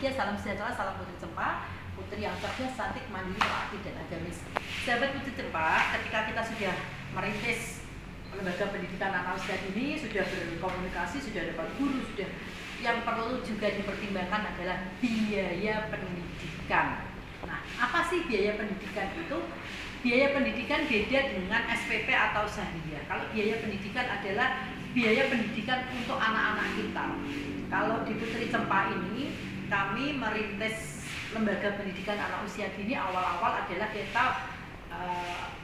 Swastiastu, salam sejahtera, salam Putri Cempa, putri yang cerdas, cantik, mandiri, proaktif, dan agamis. Sahabat Putri Cempa, ketika kita sudah merintis lembaga pendidikan anak usia dini, sudah berkomunikasi, sudah dapat guru, sudah yang perlu juga dipertimbangkan adalah biaya pendidikan. Nah, apa sih biaya pendidikan itu? Biaya pendidikan beda dengan SPP atau Syariah. Kalau biaya pendidikan adalah biaya pendidikan untuk anak-anak kita. Kalau di Putri Cempa ini, kami merintis lembaga pendidikan anak usia dini awal-awal adalah kita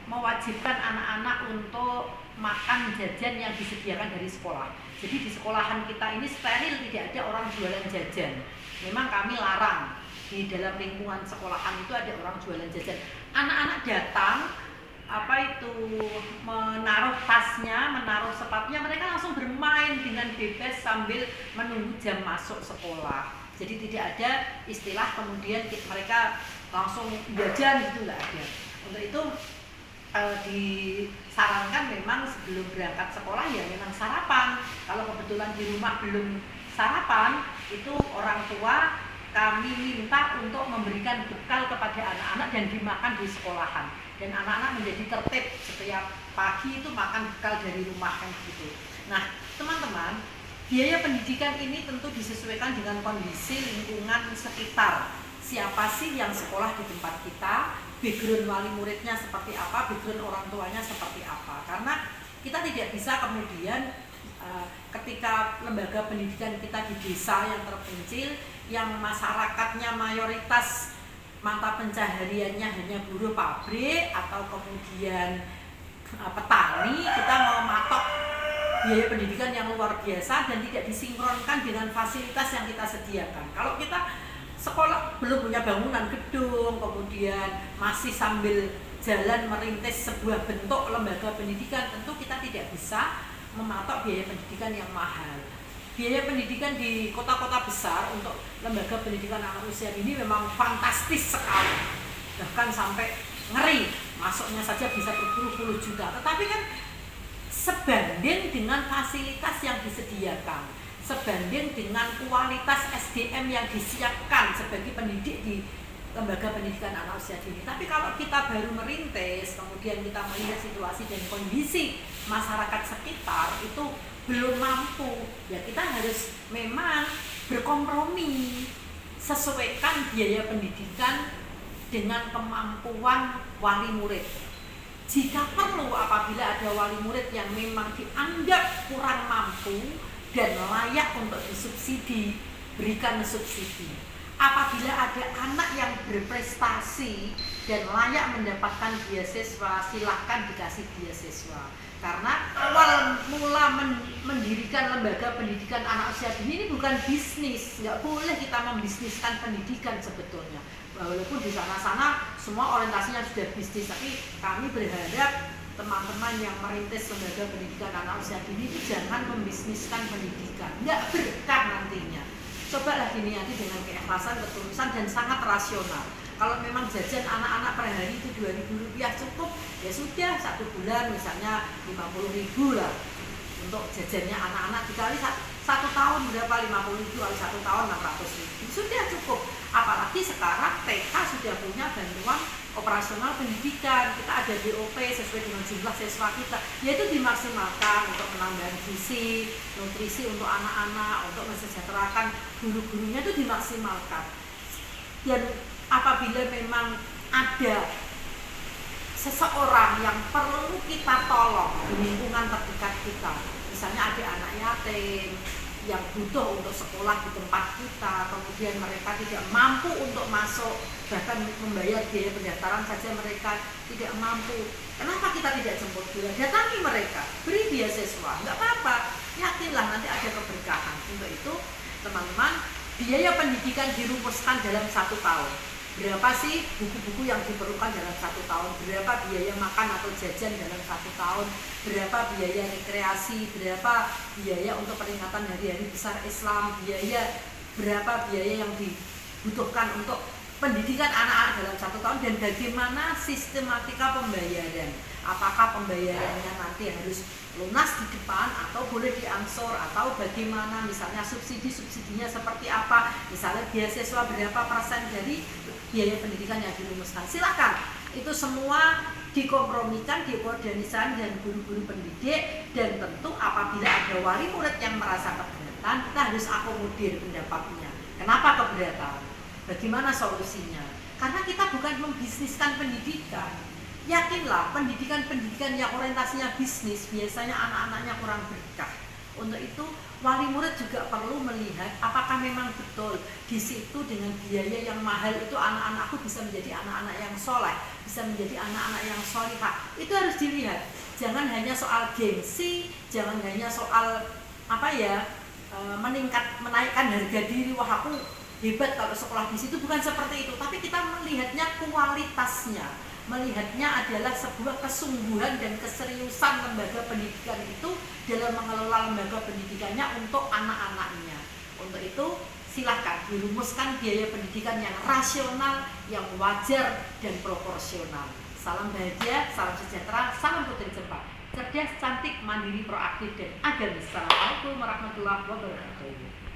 mewajibkan anak-anak untuk makan jajan yang disediakan dari sekolah. Jadi di sekolahan kita ini steril, tidak ada orang jualan jajan. Memang kami larang di dalam lingkungan sekolahan itu ada orang jualan jajan. Anak-anak datang menaruh tasnya, menaruh sepatunya, mereka langsung bermain dengan bebas sambil menunggu jam masuk sekolah. Jadi tidak ada istilah kemudian mereka langsung jajan, gitu nggak ada. Untuk itu disarankan memang sebelum berangkat sekolah ya memang sarapan. Kalau kebetulan di rumah belum sarapan, itu orang tua kami minta untuk memberikan bekal kepada anak-anak dan dimakan di sekolahan. Dan anak-anak menjadi tertib setiap pagi itu makan bekal dari rumah kan gitu. Nah, teman-teman, biaya pendidikan ini tentu disesuaikan dengan kondisi lingkungan sekitar. Siapa sih yang sekolah di tempat kita, background wali muridnya seperti apa, background orang tuanya seperti apa. Karena kita tidak bisa kemudian ketika lembaga pendidikan kita di desa yang terpencil, yang masyarakatnya mayoritas mata pencahariannya hanya buruh pabrik atau kemudian petani, kita mau matok biaya pendidikan yang luar biasa dan tidak disinkronkan dengan fasilitas yang kita sediakan. Kalau kita sekolah belum punya bangunan gedung, kemudian masih sambil jalan merintis sebuah bentuk lembaga pendidikan, tentu kita tidak bisa mematok biaya pendidikan yang mahal. Biaya pendidikan di kota-kota besar untuk lembaga pendidikan anak usia dini memang fantastis sekali, bahkan sampai ngeri, masuknya saja bisa berpuluh-puluh juta. Tetapi kan sebanding dengan fasilitas yang disediakan, sebanding dengan kualitas SDM yang disiapkan sebagai pendidik di lembaga pendidikan anak usia dini. Tapi kalau kita baru merintis, kemudian kita melihat situasi dan kondisi masyarakat sekitar itu belum mampu, ya kita harus memang berkompromi, sesuaikan biaya pendidikan dengan kemampuan wali murid. Jika perlu, apabila ada wali murid yang memang dianggap kurang mampu dan layak untuk disubsidi, berikan subsidi. Apabila ada anak yang berprestasi dan layak mendapatkan beasiswa, silahkan dikasih beasiswa. Karena awal mula mendirikan lembaga pendidikan anak usia dini ini bukan bisnis, nggak boleh kita membisniskan pendidikan sebetulnya. Walaupun di sana-sana semua orientasinya sudah bisnis, tapi kami berharap teman-teman yang merintis lembaga pendidikan anak usia dini itu jangan membisniskan pendidikan, nggak berkah nantinya. Cobalah diniati dengan keikhlasan, ketulusan, dan sangat rasional. Kalau memang jajan anak-anak per hari itu Rp2.000 cukup, ya sudah, 1 bulan misalnya 50.000 lah untuk jajannya anak-anak, dikali 1 tahun berapa, 50.000 kali 1 tahun 600.000, sudah cukup. Apalagi sekarang TK sudah punya bantuan operasional pendidikan, kita ada BOP sesuai dengan jumlah siswa kita, yaitu dimaksimalkan untuk menambah gizi, nutrisi untuk anak-anak, untuk mensejahterakan guru-gurunya itu dimaksimalkan. Dan apabila memang ada seseorang yang perlu kita tolong di lingkungan terdekat kita, misalnya ada anak yatim yang butuh untuk sekolah di tempat kita, kemudian mereka tidak mampu untuk masuk, bahkan membayar biaya pendaftaran saja mereka tidak mampu, kenapa kita tidak jemput bola? Datangi mereka, beri beasiswa, nggak apa-apa, yakinlah nanti ada keberkahan. Untuk itu teman-teman, biaya pendidikan dirumuskan dalam 1 tahun. Berapa sih buku-buku yang diperlukan dalam 1 tahun, berapa biaya makan atau jajan dalam 1 tahun, berapa biaya rekreasi, berapa biaya untuk peringatan hari-hari besar Islam, berapa biaya yang dibutuhkan untuk pendidikan anak-anak dalam 1 tahun dan bagaimana sistematika pembayaran. Apakah pembayarannya nanti harus lunas di depan atau boleh diangsur, atau bagaimana misalnya subsidinya seperti apa, misalnya beasiswa berapa persen dari biaya pendidikan yang dirumuskan. Silakan, itu semua dikompromikan, dikoordinasikan dan guru-guru pendidik, dan tentu apabila ada wali murid yang merasa keberatan, kita harus akomodir pendapatnya. Kenapa keberatan? Bagaimana solusinya? Karena kita bukan membisniskan pendidikan. Yakinlah, pendidikan yang orientasinya bisnis biasanya anak-anaknya kurang berkah. Untuk itu, wali murid juga perlu melihat apakah memang betul di situ dengan biaya yang mahal itu anak-anakku bisa menjadi anak-anak yang soleh, bisa menjadi anak-anak yang solihah. Itu harus dilihat. Jangan hanya soal gengsi, jangan hanya soal menaikkan harga diri. Wah, aku hebat kalau sekolah di situ, bukan seperti itu. Tapi kita melihatnya kualitasnya, melihatnya adalah sebuah kesungguhan dan keseriusan lembaga pendidikan itu dalam mengelola lembaga pendidikannya untuk anak-anaknya. Untuk itu silahkan dirumuskan biaya pendidikan yang rasional, yang wajar dan proporsional. Salam bahagia, salam sejahtera, salam putri Jepang, cerdas, cantik, mandiri, proaktif dan agamis. Assalamualaikum warahmatullahi wabarakatuh.